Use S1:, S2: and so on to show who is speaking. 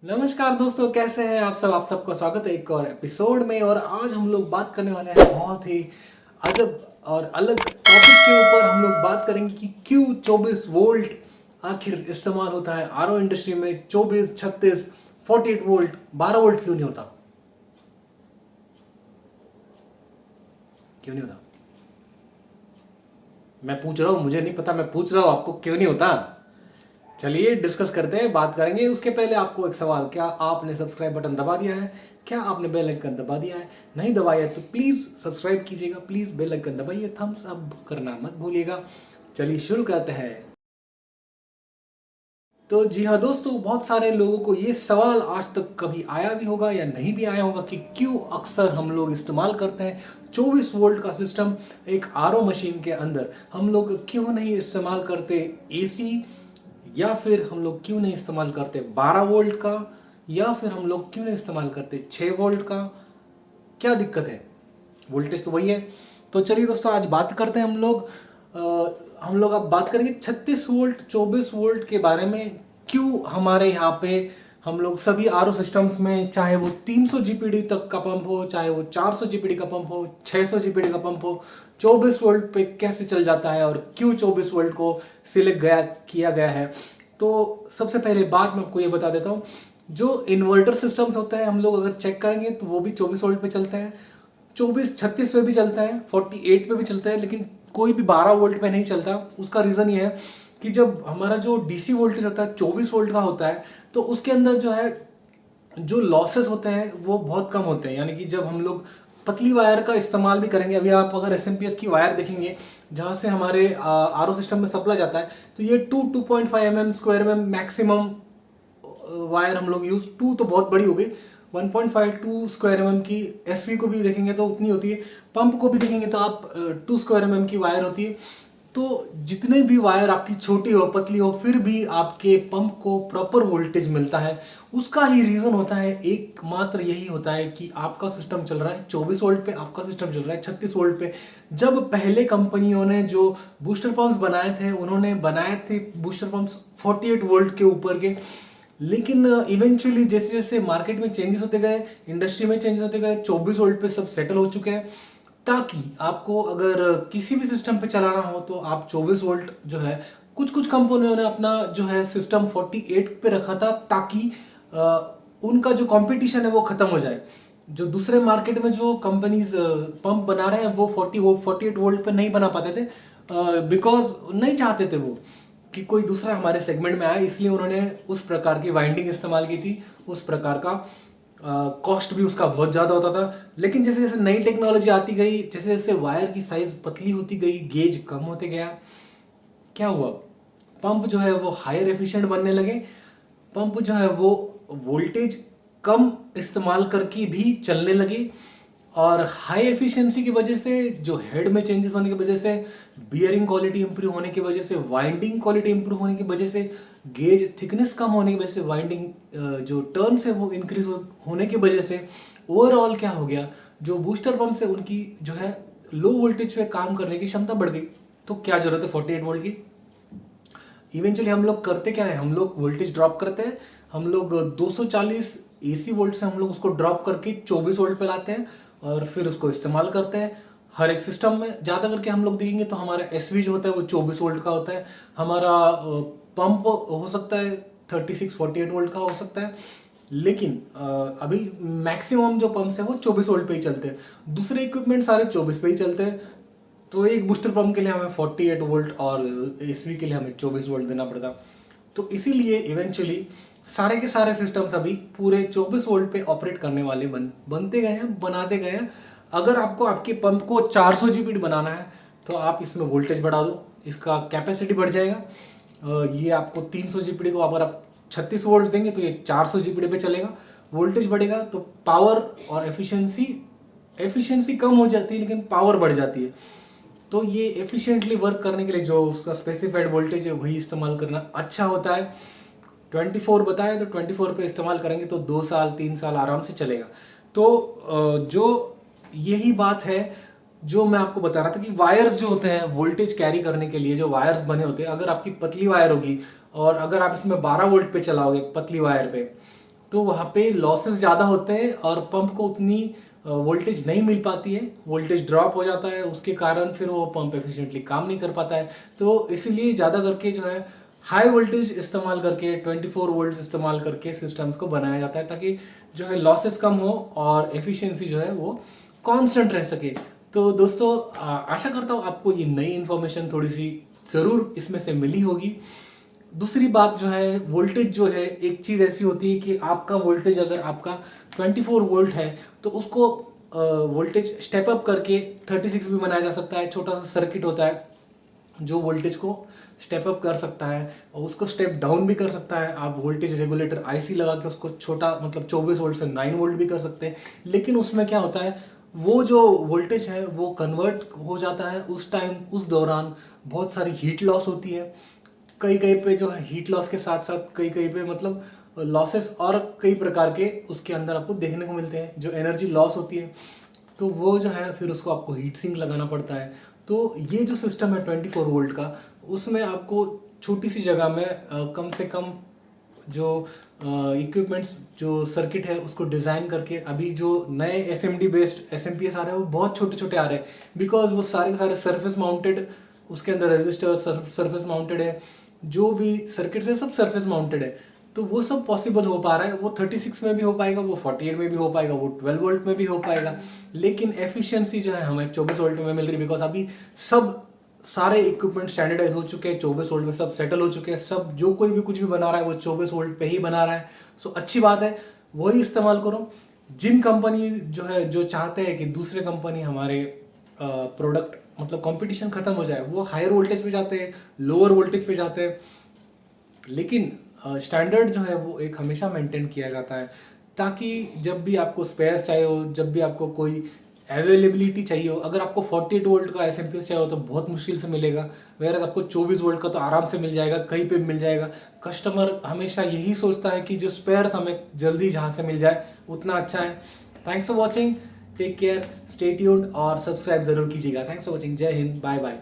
S1: नमस्कार दोस्तों, कैसे हैं आप सब। आप सबका स्वागत है एक और एपिसोड में। और आज हम लोग बात करने वाले हैं बहुत ही अजब और अलग टॉपिक के ऊपर। हम लोग बात करेंगे कि क्यों 24 वोल्ट आखिर इस्तेमाल होता है आरओ इंडस्ट्री में। 24, 36, 48 वोल्ट, 12 वोल्ट क्यों नहीं होता, क्यों नहीं होता। मैं पूछ रहा हूँ, मुझे नहीं पता, मैं पूछ रहा हूँ आपको क्यों नहीं होता। चलिए डिस्कस करते हैं, बात करेंगे। उसके पहले आपको एक सवाल, क्या आपने सब्सक्राइब बटन दबा दिया है? क्या आपने बेल आइकन दबा दिया है? नहीं दबाया है तो प्लीज़ सब्सक्राइब कीजिएगा, प्लीज़ बेल आइकन दबाइए, थम्स अप करना मत भूलिएगा। चलिए शुरू करते हैं। तो जी हाँ दोस्तों, बहुत सारे लोगों को ये सवाल आज तक कभी आया भी होगा या नहीं भी आया होगा कि क्यों अक्सर हम लोग इस्तेमाल करते हैं 24 वोल्ट का सिस्टम एक आरओ मशीन के अंदर। हम लोग क्यों नहीं इस्तेमाल करते एसी, या फिर हम लोग क्यों नहीं इस्तेमाल करते 12 वोल्ट का, या फिर हम लोग क्यों नहीं इस्तेमाल करते 6 वोल्ट का। क्या दिक्कत है? वोल्टेज तो वही है। तो चलिए दोस्तों, आज बात करते हैं हम लोग अब बात करेंगे 36 वोल्ट 24 वोल्ट के बारे में। क्यों हमारे यहाँ पे हम लोग सभी आरओ सिस्टम्स में, चाहे वो 300 जीपीडी तक का पंप हो, चाहे वो 400 जीपीडी का पंप हो, 600 जीपीडी का पंप हो, 24 वोल्ट पे कैसे चल जाता है और क्यों 24 वोल्ट को सिलेक्ट किया गया है। तो सबसे पहले बात मैं आपको ये बता देता हूँ, जो इन्वर्टर सिस्टम्स होते हैं हम लोग अगर चेक करेंगे तो वो भी 24 वोल्ट पे चलते हैं, 24, 36 पे भी चलता है, 48 पे भी चलता है, लेकिन कोई भी 12 वोल्ट पे नहीं चलता। उसका रीज़न ये है कि जब हमारा जो डीसी वोल्टेज होता है 24 वोल्ट का होता है, तो उसके अंदर जो है जो लॉसेस होते हैं वो बहुत कम होते हैं। यानी कि जब हम लोग पतली वायर का इस्तेमाल भी करेंगे, अभी आप अगर एसएमपीएस की वायर देखेंगे जहाँ से हमारे आरओ सिस्टम में सप्लाई जाता है, तो ये 2.5 mm स्क्वायर में मैक्सिमम वायर हम लोग यूज। 2 तो बहुत बड़ी हो गई, 1.52 स्क्वायर एम की एसवी को भी देखेंगे तो उतनी होती है, पंप को भी देखेंगे तो आप 2 स्क्वायर एम की वायर होती है। तो जितने भी वायर आपकी छोटी हो पतली हो, फिर भी आपके पंप को प्रॉपर वोल्टेज मिलता है। उसका ही रीज़न होता है, एकमात्र यही होता है कि आपका सिस्टम चल रहा है 24 वोल्ट पे, आपका सिस्टम चल रहा है 36 वोल्ट पे। जब पहले कंपनियों ने जो बूस्टर पंप्स बनाए थे, उन्होंने बनाए थे बूस्टर पंप्स 48 वोल्ट के ऊपर के। लेकिन इवेंचुअली जैसे जैसे मार्केट में चेंजेस होते गए, इंडस्ट्री में चेंजेस होते गए, 24 वोल्ट पे सब सेटल हो चुके हैं। ताकि आपको अगर किसी भी सिस्टम पे चलाना हो तो आप 24 वोल्ट जो है, कुछ कुछ कंपनियों ने अपना जो है सिस्टम 48 पे रखा था, ताकि उनका जो कंपटीशन है वो खत्म हो जाए। जो दूसरे मार्केट में जो कंपनीज पंप बना रहे हैं वो 48 वोल्ट पे नहीं बना पाते थे, बिकॉज नहीं चाहते थे वो कि कोई दूसरा हमारे सेगमेंट में आए। इसलिए उन्होंने उस प्रकार की वाइंडिंग इस्तेमाल की थी, उस प्रकार का कॉस्ट भी उसका बहुत ज़्यादा होता था। लेकिन जैसे जैसे नई टेक्नोलॉजी आती गई, जैसे जैसे वायर की साइज पतली होती गई, गेज कम होते गया, क्या हुआ, पंप जो है वो हायर एफिशिएंट बनने लगे। पंप जो है वो वोल्टेज कम इस्तेमाल करके भी चलने लगे। और हाई एफिशिएंसी की वजह से, जो हेड में चेंजेस होने की वजह से, बियरिंग क्वालिटी इंप्रूव होने की वजह से, वाइंडिंग क्वालिटी इंप्रूव होने की वजह से, गेज थिकनेस कम होने की वजह से, वाइंडिंग जो टर्न्स है वो इंक्रीज होने की वजह से, ओवरऑल क्या हो गया, जो बूस्टर पंप से उनकी जो है लो वोल्टेज पे काम करने की क्षमता बढ़ गई। तो क्या जरूरत है 48 वोल्ट की? इवेंचुअली हम लोग करते क्या है, हम लोग वोल्टेज ड्रॉप करते हैं। हम लोग 240 एसी वोल्ट से हम लोग उसको ड्रॉप करके 24 वोल्ट पे लाते हैं और फिर उसको इस्तेमाल करते हैं हर एक सिस्टम में। ज़्यादा करके हम लोग देखेंगे तो हमारा एसवी जो होता है वो 24 वोल्ट का होता है। हमारा पंप हो सकता है 36-48 वोल्ट का हो सकता है। लेकिन अभी मैक्सिमम जो पंप्स है वो 24 वोल्ट पे ही चलते हैं। दूसरे इक्विपमेंट सारे 24 पे ही चलते हैं। तो एक बूस्टर पंप के लिए हमें 48 वोल्ट और एसवी के लिए हमें 24 वोल्ट देना पड़ता। तो इसीलिए इवेंचुअली सारे के सारे सिस्टम्स अभी पूरे 24 वोल्ट पे ऑपरेट करने वाले बनते गए हैं, बनाते गए हैं। अगर आपको आपके पंप को 400 जीपीडी बनाना है तो आप इसमें वोल्टेज बढ़ा दो, इसका कैपेसिटी बढ़ जाएगा। ये आपको 300 जीपीडी को अगर आप 36 वोल्ट देंगे तो ये 400 जीपीडी पे चलेगा। वोल्टेज बढ़ेगा तो पावर और एफिशिएंसी कम हो जाती है, लेकिन पावर बढ़ जाती है। तो ये एफिशिएंटली वर्क करने के लिए जो उसका स्पेसिफाइड वोल्टेज है वही इस्तेमाल करना अच्छा होता है। 24 बताए तो 24 पे इस्तेमाल करेंगे तो 2 साल 3 साल आराम से चलेगा। तो जो यही बात है जो मैं आपको बता रहा था कि वायर्स जो होते हैं वोल्टेज कैरी करने के लिए, जो वायर्स बने होते हैं, अगर आपकी पतली वायर होगी और अगर आप इसमें 12 वोल्ट पे चलाओगे पतली वायर पे, तो वहाँ पे लॉसेस ज़्यादा होते हैं और पंप को उतनी वोल्टेज नहीं मिल पाती है, वोल्टेज ड्रॉप हो जाता है, उसके कारण फिर वो पंप एफिशिएंटली काम नहीं कर पाता है। तो इसीलिए ज़्यादा करके जो है हाई वोल्टेज इस्तेमाल करके 24 वोल्ट इस्तेमाल करके सिस्टम्स को बनाया जाता है, ताकि जो है लॉसेस कम हो और एफिशिएंसी जो है वो कांस्टेंट रह सके। तो दोस्तों आशा करता हूँ आपको ये नई इन्फॉर्मेशन थोड़ी सी ज़रूर इसमें से मिली होगी। दूसरी बात जो है, वोल्टेज जो है एक चीज़ ऐसी होती है कि आपका वोल्टेज अगर आपका 24 वोल्ट है तो उसको वोल्टेज स्टेप अप करके 36 भी बनाया जा सकता है। छोटा सा सर्किट होता है जो वोल्टेज को स्टेप अप कर सकता है और उसको स्टेप डाउन भी कर सकता है। आप वोल्टेज रेगुलेटर आईसी लगा के उसको छोटा मतलब 24 वोल्ट से 9 वोल्ट भी कर सकते हैं। लेकिन उसमें क्या होता है, वो जो वोल्टेज है वो कन्वर्ट हो जाता है उस टाइम, उस दौरान बहुत सारी हीट लॉस होती है। कई कई पे जो है हीट लॉस के साथ साथ कई कई पे मतलब लॉसेस और कई प्रकार के उसके अंदर आपको देखने को मिलते हैं। जो एनर्जी लॉस होती है तो वो जो है फिर उसको आपको हीट सिंक लगाना पड़ता है। तो ये जो सिस्टम है 24 वोल्ट का, उसमें आपको छोटी सी जगह में कम से कम जो इक्विपमेंट्स जो सर्किट है उसको डिज़ाइन करके, अभी जो नए एसएमडी बेस्ड एसएमपीएस आ रहे हैं वो बहुत छोटे छोटे आ रहे हैं, बिकॉज वो सारे के सारे सरफेस माउंटेड, उसके अंदर रजिस्टर सरफेस माउंटेड है, जो भी सर्किट्स है सब सरफेस माउंटेड है। तो वो सब पॉसिबल हो पा रहा है, वो 36 में भी हो पाएगा, वो 48 में भी हो पाएगा, वो 12 वोल्ट में भी हो पाएगा। लेकिन एफिशिएंसी जो है हमें 24 वोल्ट में मिल रही, बिकॉज अभी सब सारे इक्विपमेंट स्टैंडर्डाइज हो चुके हैं, 24 वोल्ट में सब सेटल हो चुके हैं। सब जो कोई भी कुछ भी बना रहा है वो 24 वोल्ट पे ही बना रहा है। सो अच्छी बात है, वही इस्तेमाल करो। जिन कंपनी जो है जो चाहते हैं कि दूसरे कंपनी हमारे प्रोडक्ट मतलब कंपटीशन खत्म हो जाए, वो हायर वोल्टेज पे जाते हैं, लोअर वोल्टेज पे जाते हैं। लेकिन स्टैंडर्ड जो है वो एक हमेशा मेंटेन किया जाता है, ताकि जब भी आपको स्पेयर्स चाहिए हो, जब भी आपको कोई अवेलेबिलिटी चाहिए हो, अगर आपको 48 वोल्ट का एसएमपीएस चाहिए हो तो बहुत मुश्किल से मिलेगा, वेयर आपको 24 वोल्ट का तो आराम से मिल जाएगा, कहीं पे भी मिल जाएगा। कस्टमर हमेशा यही सोचता है कि जो स्पेयर्स हमें जल्दी जहाँ से मिल जाए उतना अच्छा है। Thanks for watching, take care, stay tuned और सब्सक्राइब जरूर कीजिएगा। थैंक्स फॉर वॉचिंग, जय हिंद, बाय बाय।